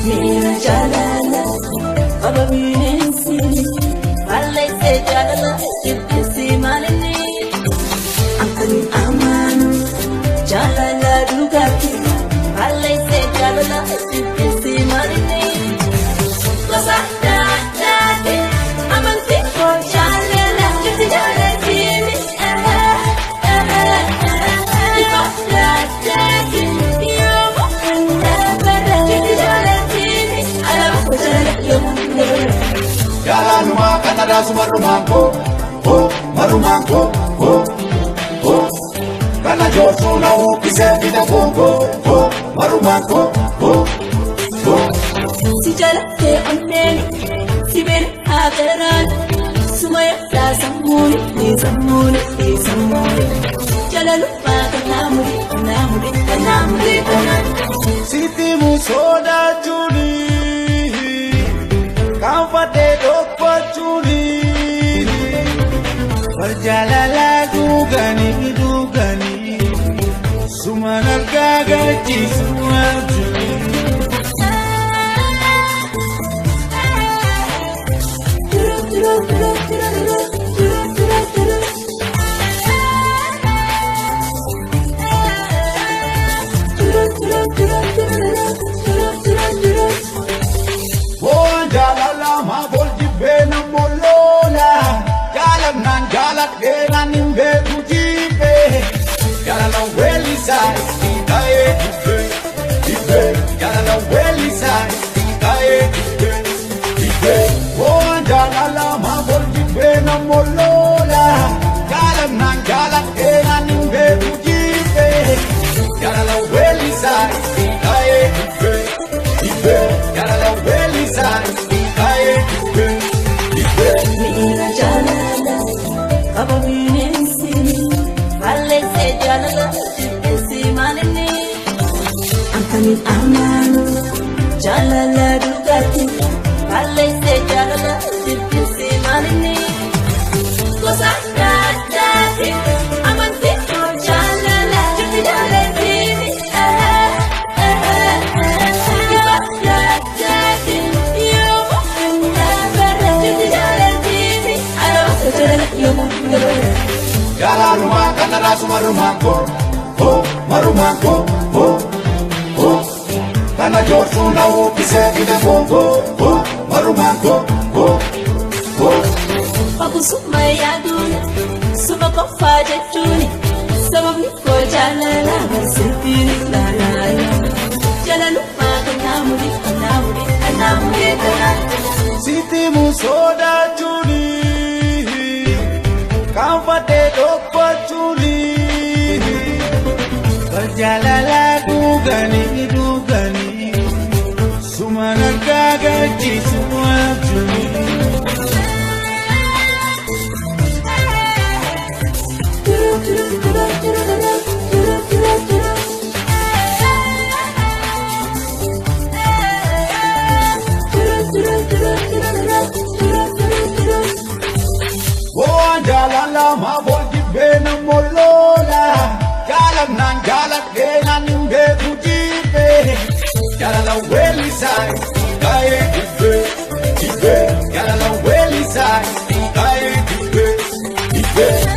Mira jalala, aba binensi, balay se jalala, ibisi malini. Antani aman, jalala dugati, balay se jalala, ibisi malini. Kosa da da, aman se ko jalala, ibisi jalati. Jalanuma Canada sumarumanko, oh marumanko, oh oh. Kana josu na ukise vida bongo, oh marumanko, oh oh. Si jalate onneni, si bere hagaran, sumaya la samuni, ni samuni, ni samuni. Jalaluma kanamuri, kanamuri, kanamuri, kanamuri. Siti musoda juli. Kamfate dokpa chuli, berjalala dugani, sumana gagaji semua juli. Jalan nimbe kujibe, jalan aweli sai, ikae ibe, jalan aweli sai, ikae ibe. Oh jalan lama boljibe na molola, jalan nimbe kujibe, jalan aweli sai, ikae ibe, jalan aweli sai, ikae ibe. Mira jalala, aba binensi, balay se jalala, ibisi malini. Antani aman, jalala dugati, balay se jalala, ibisi malini. Kosa da da, aman se ko jalala, ibisi jalati. Jalanuma Canada sumarumanko, oh marumanko, oh oh. Kana josu na ukise vida bongo, oh marumanko, oh oh. Aku sumaya duni, suma ko faja tuni, sabab ni ko jalala bersepiri la la la. Jalaluma kanamuri, kanamuri, kanamuri, kanamuri. Siti musoda juli. Kamfate dokpa chuli, berjalala dugani, sumana gagaji semua juli. Jalan lama boljibe na molola, jalan genan nimbe kujibe, jalan aweli sai, ikae ibe, jalan aweli sai, ikae ibe.